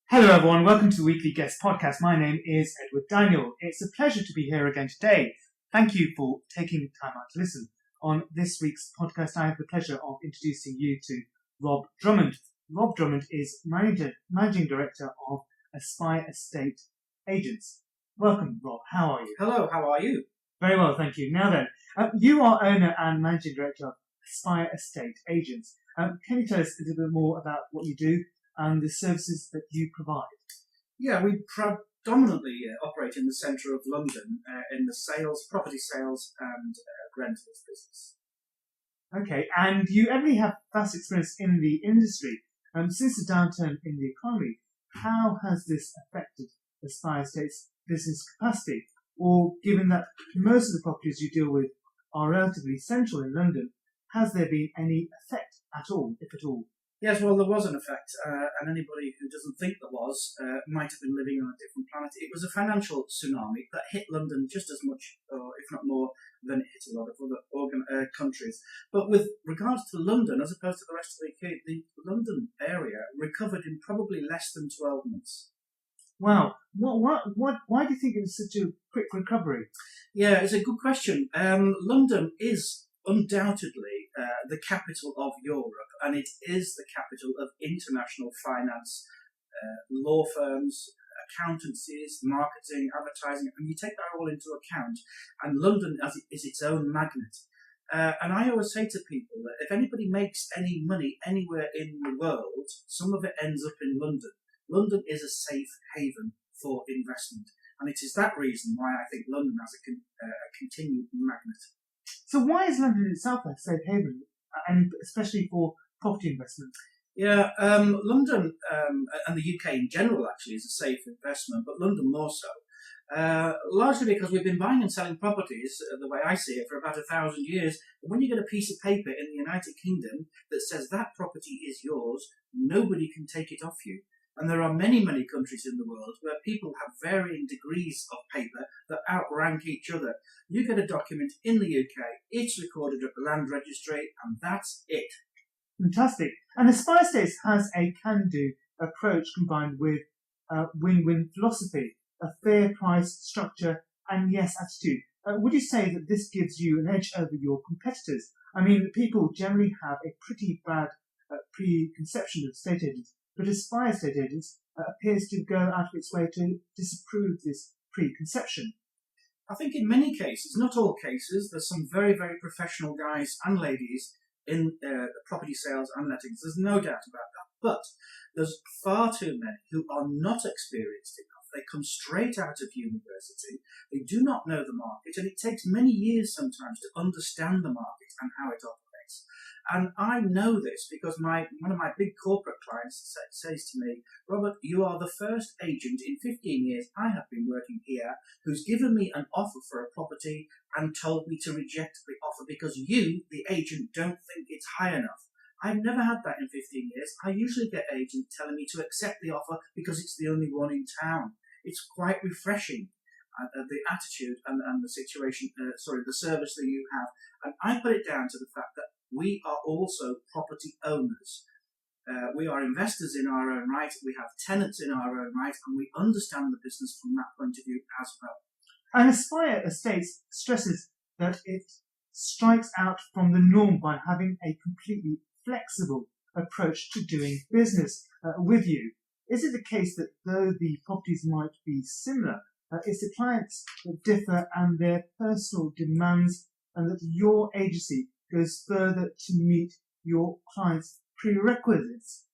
Hello everyone, welcome to the Weekly Guest Podcast. My name is Edward Daniel. It's a pleasure to be here again today. Thank you for taking time out to listen. On this week's podcast, I have the pleasure of introducing you to Rob Drummond. Rob Drummond is Managing Director of Aspire Estate Agents. Welcome, Rob. How are you? Hello, how are you? Very well, thank you. Now then, you are owner and Managing Director of Aspire Estate Agents. Can you tell us a little bit more about what you do and the services that you provide? Yeah, we predominantly operate in the centre of London in the property sales and rentals business. Okay, and you evidently have vast experience in the industry. Since the downturn in the economy, how has this affected Aspire Estate's business capacity? Or given that most of the properties you deal with are relatively central in London, has there been any effect at all, if at all? Yes, well, there was an effect, and anybody who doesn't think there was might have been living on a different planet. It was a financial tsunami that hit London just as much, or if not more, than it hit a lot of other countries. But with regards to London, as opposed to the rest of the UK, the London area recovered in probably less than 12 months. Wow. Why do you think it was such a quick recovery? Yeah, it's a good question. London is undoubtedly the capital of Europe, and it is the capital of international finance, law firms, accountancies, marketing, advertising, and you take that all into account, and London is its own magnet. And I always say to people that if anybody makes any money anywhere in the world, some of it ends up in London. London is a safe haven for investment, and it is that reason why I think London has a continued magnet. So why is London itself a safe haven, and especially for property investment? Yeah, London and the UK in general actually is a safe investment, but London more so. Largely because we've been buying and selling properties, the way I see it, for about 1,000 years. And when you get a piece of paper in the United Kingdom that says that property is yours, nobody can take it off you. And there are many, many countries in the world where people have varying degrees of paper that outrank each other. You get a document in the UK, it's recorded at the land registry, and that's it. Fantastic. And Aspire Estates has a can-do approach combined with a win-win philosophy, a fair price structure, and yes attitude. Would you say that this gives you an edge over your competitors? I mean, people generally have a pretty bad preconception of estate agents, but Aspire Estate Agents appears to go out of its way to disapprove this preconception. I think in many cases, not all cases, there's some very, very professional guys and ladies in property sales and lettings. There's no doubt about that. But there's far too many who are not experienced enough. They come straight out of university. They do not know the market, and it takes many years sometimes to understand the market and how it operates. And I know this because one of my big corporate clients says to me, Robert, you are the first agent in 15 years I have been working here who's given me an offer for a property and told me to reject the offer because you, the agent, don't think it's high enough. I've never had that in 15 years. I usually get agents telling me to accept the offer because it's the only one in town. It's quite refreshing, the attitude and the situation, the service that you have. And I put it down to the fact that we are also property owners. We are investors in our own right. We have tenants in our own right, and we understand the business from that point of view as well. And Aspire Estates stresses that it strikes out from the norm by having a completely flexible approach to doing business with you. Is it the case that though the properties might be similar, it's the clients that differ and their personal demands, and that your agency goes further to meet your clients' prerequisites?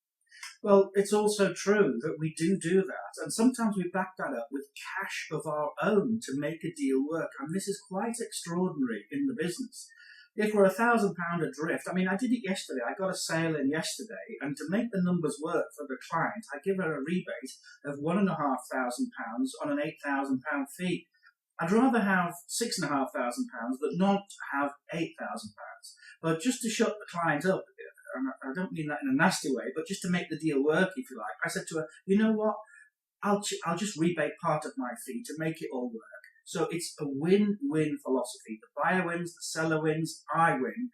Well, it's also true that we do that, and sometimes we back that up with cash of our own to make a deal work, and this is quite extraordinary in the business. If we're £1,000 adrift, I mean, I did it yesterday. I got a sale in yesterday, and to make the numbers work for the client, I give her a rebate of £1,500 on an £8,000 fee. I'd rather have £6,500 but not have £8,000. But just to shut the client up, and I don't mean that in a nasty way, but just to make the deal work, if you like, I said to her, you know what, I'll just rebate part of my fee to make it all work. So it's a win-win philosophy. The buyer wins, the seller wins, I win.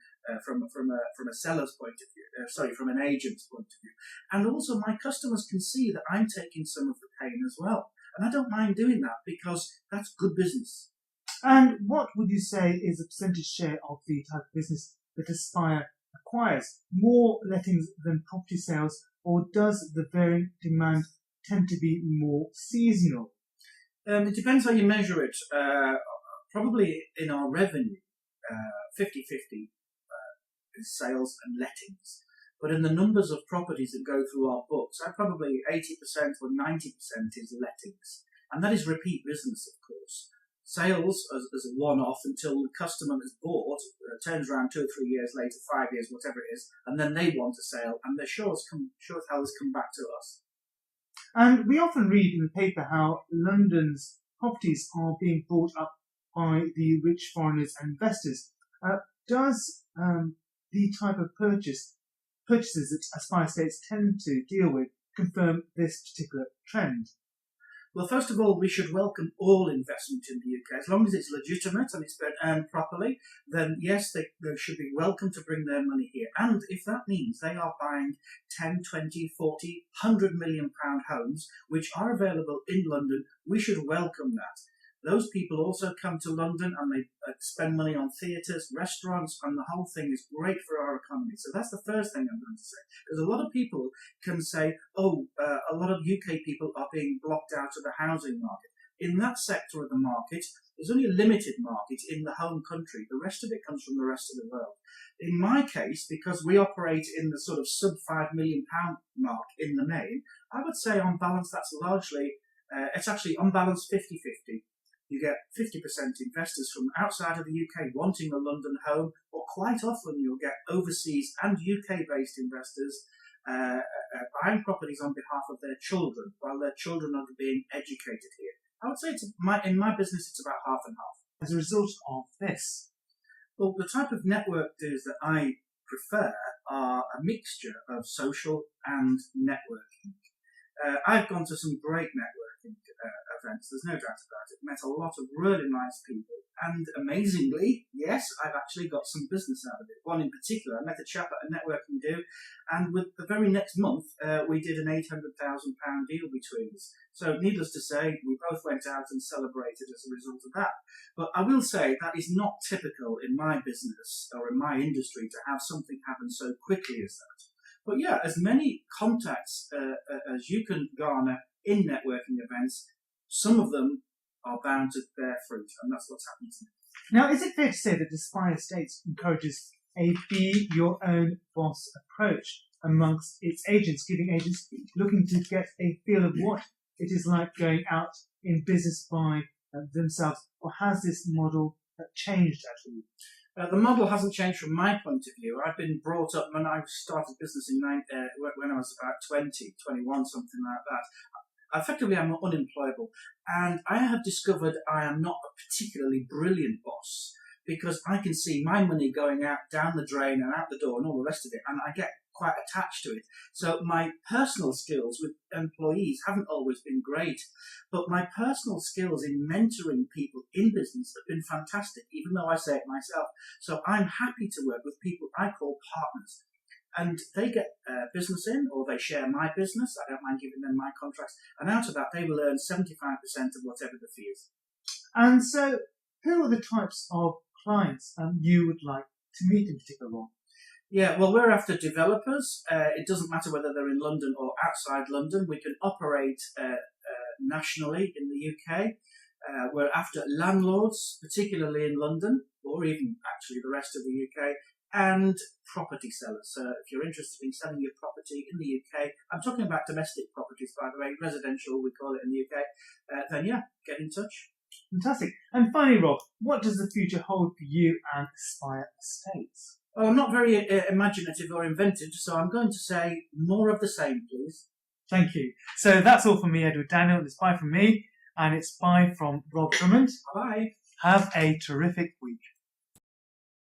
from a seller's point of view, from an agent's point of view. And also my customers can see that I'm taking some of the pain as well. And I don't mind doing that because that's good business. And what would you say is a percentage share of the type of business that Aspire acquires? More lettings than property sales, or does the varying demand tend to be more seasonal? It depends how you measure it. Probably in our revenue, 50-50 is sales and lettings. But in the numbers of properties that go through our books, probably 80% or 90% is lettings. And that is repeat business, of course. Sales as a one-off until the customer has bought, turns around 2 or 3 years later, 5 years, whatever it is, and then they want a sale, and they're sure as hell has come back to us. And we often read in the paper how London's properties are being bought up by the rich foreigners and investors. Does the type of purchases that Aspire Estates tend to deal with confirm this particular trend? Well, first of all, we should welcome all investment in the UK. As long as it's legitimate and it's been earned properly, then yes, they should be welcome to bring their money here. And if that means they are buying 10, 20, 40, 100 million pound homes, which are available in London, we should welcome that. Those people also come to London and they spend money on theatres, restaurants, and the whole thing is great for our economy. So that's the first thing I'm going to say. Because a lot of people can say, a lot of UK people are being blocked out of the housing market. In that sector of the market, there's only a limited market in the home country. The rest of it comes from the rest of the world. In my case, because we operate in the sort of sub £5 million mark in the main, I would say on balance that's largely, it's actually on balance 50-50. You get 50% investors from outside of the UK wanting a London home, or quite often you'll get overseas and UK-based investors buying properties on behalf of their children, while their children are being educated here. I would say in my business it's about half and half. As a result of this? Well, the type of network deals that I prefer are a mixture of social and networking. I've gone to some great networking events, there's no doubt about it. Met a lot of really nice people, and amazingly, yes, I've actually got some business out of it. One in particular, I met a chap at a networking do, and with the very next month, we did an £800,000 deal between us. So needless to say, we both went out and celebrated as a result of that. But I will say that is not typical in my business or in my industry to have something happen so quickly as that. But yeah, as many contacts as you can garner in networking events, some of them are bound to bear fruit, and that's what's happening to me. Now, is it fair to say that Aspire Estates encourages a be-your-own-boss approach amongst its agents, giving agents looking to get a feel of what it is like going out in business by themselves, or has this model changed at all? The model hasn't changed from my point of view. I've been brought up when I started business when I was about 20, 21, something like that. Effectively, I'm unemployable, and I have discovered I am not a particularly brilliant boss, because I can see my money going out down the drain and out the door and all the rest of it, and I get quite attached to it. So my personal skills with employees haven't always been great, but my personal skills in mentoring people in business have been fantastic, even though I say it myself. So I'm happy to work with people I call partners. And they get business in, or they share my business. I don't mind giving them my contracts. And out of that, they will earn 75% of whatever the fee is. And so, who are the types of clients you would like to meet in particular one? Yeah, well, we're after developers. It doesn't matter whether they're in London or outside London. We can operate nationally in the UK. We're after landlords, particularly in London, or even actually the rest of the UK. And property sellers. So if you're interested in selling your property in the UK, I'm talking about domestic properties, by the way, residential, we call it in the UK, then yeah, get in touch. Fantastic. And finally, Rob, what does the future hold for you and Aspire Estates? Well, I'm not very imaginative or inventive, so I'm going to say more of the same, please. Thank you. So that's all from me, Edward Daniel. It's bye from me, and it's bye from Rob Drummond. Bye. Have a terrific week.